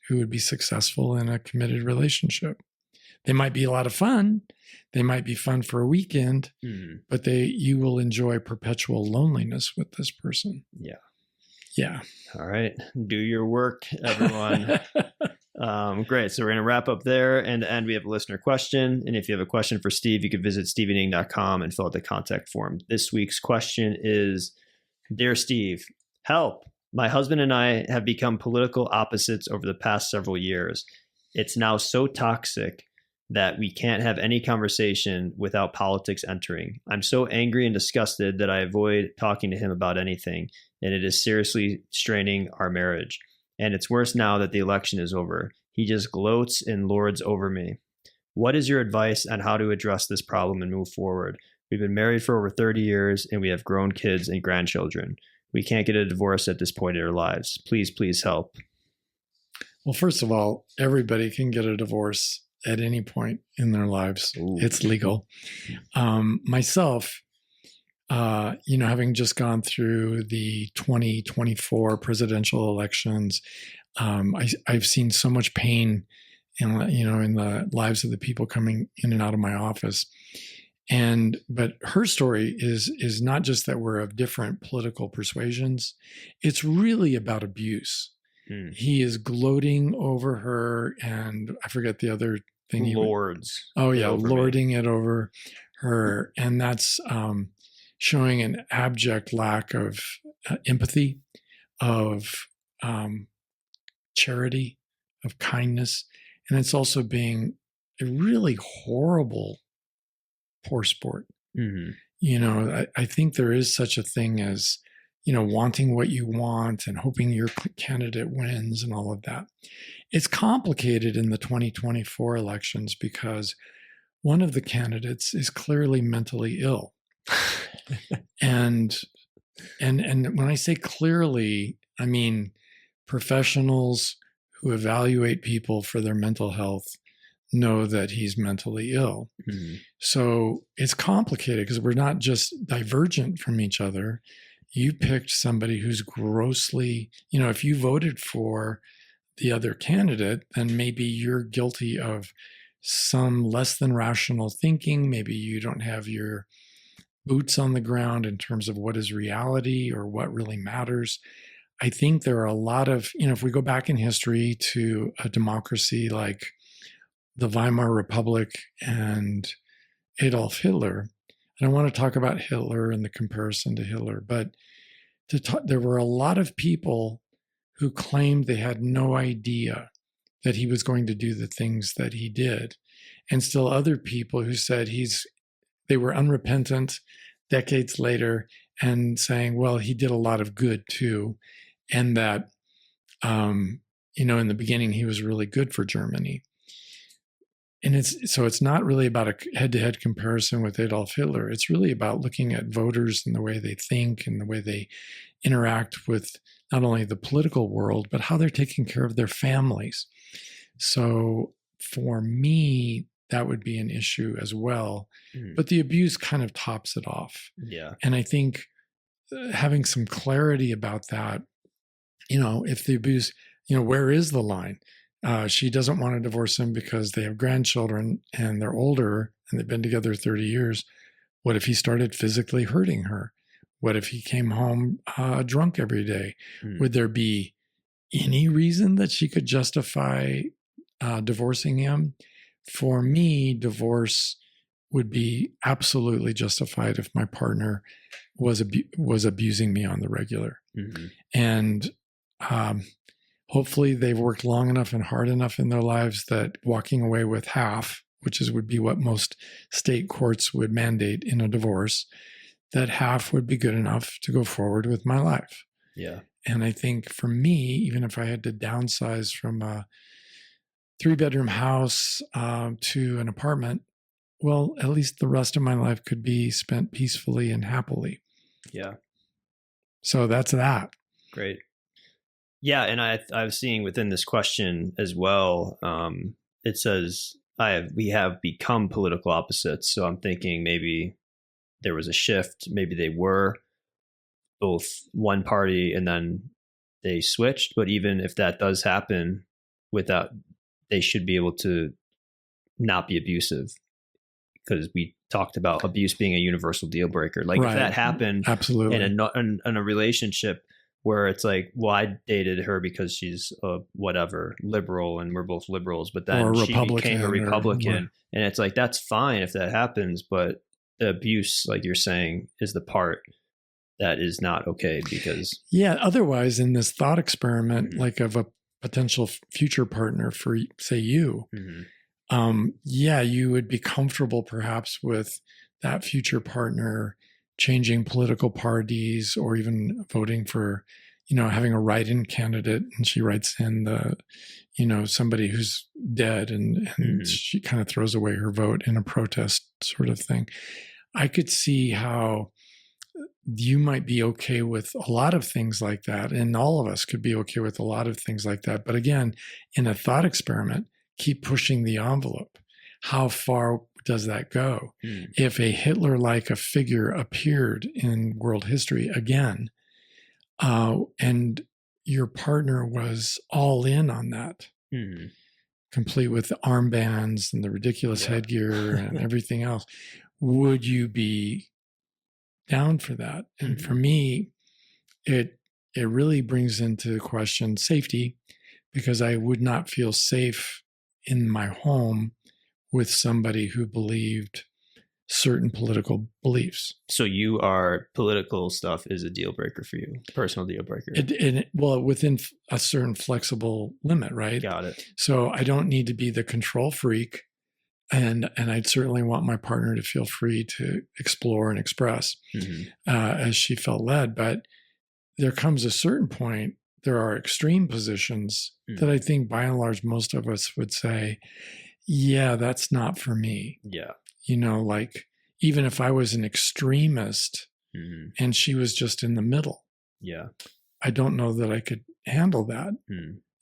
who would be successful in a committed relationship. They might be a lot of fun. They might be fun for a weekend, but you will enjoy perpetual loneliness with this person. Yeah. All right. Do your work, everyone. Great. So we're going to wrap up there. And at the end, we have a listener question. And if you have a question for Steve, you can visit steveanding.com and fill out the contact form. This week's question is, Dear Steve, help. My husband and I have become political opposites over the past several years. It's now so toxic that we can't have any conversation without politics entering. I'm so angry and disgusted that I avoid talking to him about anything, and it is seriously straining our marriage. And it's worse now that the election is over. He just gloats and lords over me. What is your advice on how to address this problem and move forward? We've been married for over 30 years, and we have grown kids and grandchildren. We can't get a divorce at this point in our lives. Please, please help. Well, first of all, everybody can get a divorce at any point in their lives. Ooh. It's legal. Myself, having just gone through the 2024 presidential elections, I've seen so much pain in the lives of the people coming in and out of my office. But her story is not just that we're of different political persuasions. It's really about abuse. He is gloating over her, and I forget the other thing. Lords. Lording it over her, and that's showing an abject lack of empathy, of charity, of kindness, and it's also being a really horrible poor sport. Mm-hmm. You know, I think there is such a thing as, you know, wanting what you want and hoping your candidate wins and all of that. It's complicated in the 2024 elections because one of the candidates is clearly mentally ill. and when I say clearly, I mean professionals who evaluate people for their mental health know that he's mentally ill. Mm-hmm. So it's complicated because we're not just divergent from each other. You picked somebody who's grossly, you know, if you voted for the other candidate, then maybe you're guilty of some less than rational thinking. Maybe you don't have your boots on the ground in terms of what is reality or what really matters. I think there are a lot of, you know, if we go back in history to a democracy like the Weimar Republic and Adolf Hitler, I don't want to talk about Hitler and the comparison to Hitler, but there were a lot of people who claimed they had no idea that he was going to do the things that he did. And still other people who said they were unrepentant decades later and saying, well, he did a lot of good too. And that, you know, in the beginning, he was really good for Germany. And it's not really about a head-to-head comparison with Adolf Hitler. It's really about looking at voters and the way they think and the way they interact with not only the political world, but how they're taking care of their families. So for me, that would be an issue as well. Mm. But the abuse kind of tops it off. Yeah. And I think having some clarity about that, you know, if the abuse, you know, where is the line? She doesn't want to divorce him because they have grandchildren and they're older and they've been together 30 years. What if he started physically hurting her? What if he came home drunk every day? Would there be any reason that she could justify divorcing him? For me, divorce would be absolutely justified if my partner was abusing me on the regular. Mm-hmm. And hopefully they've worked long enough and hard enough in their lives that walking away with half, would be what most state courts would mandate in a divorce, that half would be good enough to go forward with my life. Yeah. And I think for me, even if I had to downsize from a 3-bedroom house to an apartment, well, at least the rest of my life could be spent peacefully and happily. Yeah. So that's that. Great. Yeah, and I was seeing within this question as well, it says we have become political opposites. So I'm thinking maybe there was a shift. Maybe they were both one party and then they switched. But even if that does happen, they should be able to not be abusive, because we talked about abuse being a universal deal breaker. Like right. If that happened absolutely in a relationship where it's like, well, I dated her because she's a whatever liberal and we're both liberals, but then she became a Republican, and it's like, that's fine if that happens, but the abuse, like you're saying, is the part that is not okay. Because otherwise in this thought experiment, like of a potential future partner for, say, you, you would be comfortable perhaps with that future partner changing political parties or even voting for, having a write-in candidate, and she writes in somebody who's dead and she kind of throws away her vote in a protest sort of thing. I could see how you might be okay with a lot of things like that, and all of us could be okay with a lot of things like that. But again, in a thought experiment, keep pushing the envelope. How far does that go? If a Hitler-like a figure appeared in world history again, and your partner was all in on that, complete with the armbands and the ridiculous headgear and everything else, would you be down for that? And for me, it really brings into question safety, because I would not feel safe in my home with somebody who believed certain political beliefs. So political stuff is a deal breaker for you, personal deal breaker. Well, within a certain flexible limit, right? Got it. So I don't need to be the control freak, and I'd certainly want my partner to feel free to explore and express as she felt led. But there comes a certain point, there are extreme positions that I think by and large most of us would say, yeah, that's not for me. Yeah. Like even if I was an extremist and she was just in the middle, yeah, I don't know that I could handle that.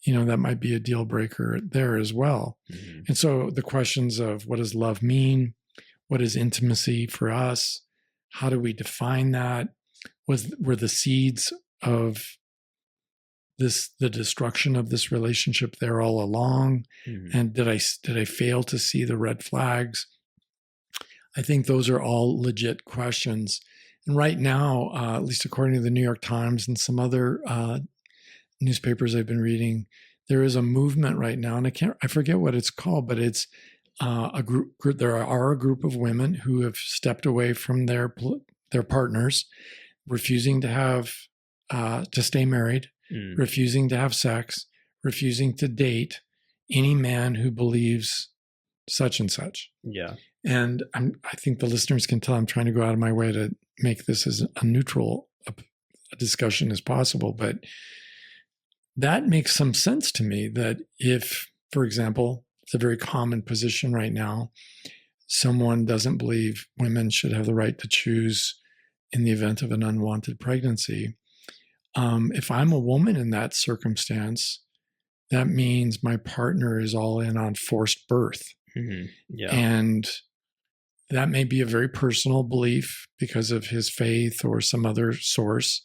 That might be a deal breaker there as well. And so the questions of what does love mean? What is intimacy for us? How do we define that? Were the seeds of the destruction of this relationship there all along? And did I fail to see the red flags? I think those are all legit questions. And right now, at least according to the New York Times and some other newspapers I've been reading, there is a movement right now, and I forget what it's called, but it's a group. There are a group of women who have stepped away from their partners, refusing to stay married, refusing to have sex, refusing to date any man who believes such and such. Yeah. And I think the listeners can tell I'm trying to go out of my way to make this as a neutral a discussion as possible. But that makes some sense to me that if, for example, it's a very common position right now, someone doesn't believe women should have the right to choose in the event of an unwanted pregnancy. If I'm a woman in that circumstance, that means my partner is all in on forced birth. Yeah. And that may be a very personal belief because of his faith or some other source.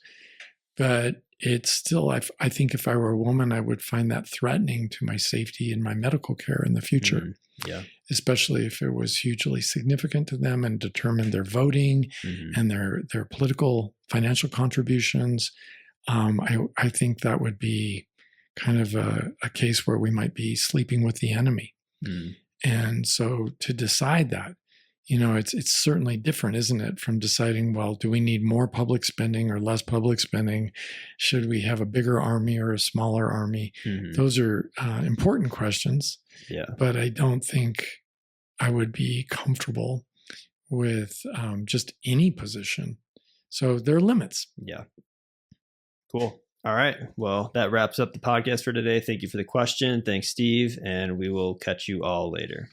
But it's still, I think if I were a woman, I would find that threatening to my safety and my medical care in the future. Yeah. Especially if it was hugely significant to them and determined their voting and their political financial contributions. I think that would be kind of a case where we might be sleeping with the enemy. And so to decide that, it's certainly different, isn't it, from deciding, well, do we need more public spending or less public spending? Should we have a bigger army or a smaller army? Those are important questions. Yeah. But I don't think I would be comfortable with just any position. So there are limits. Yeah. Cool. All right. Well, that wraps up the podcast for today. Thank you for the question. Thanks, Steve. And we will catch you all later.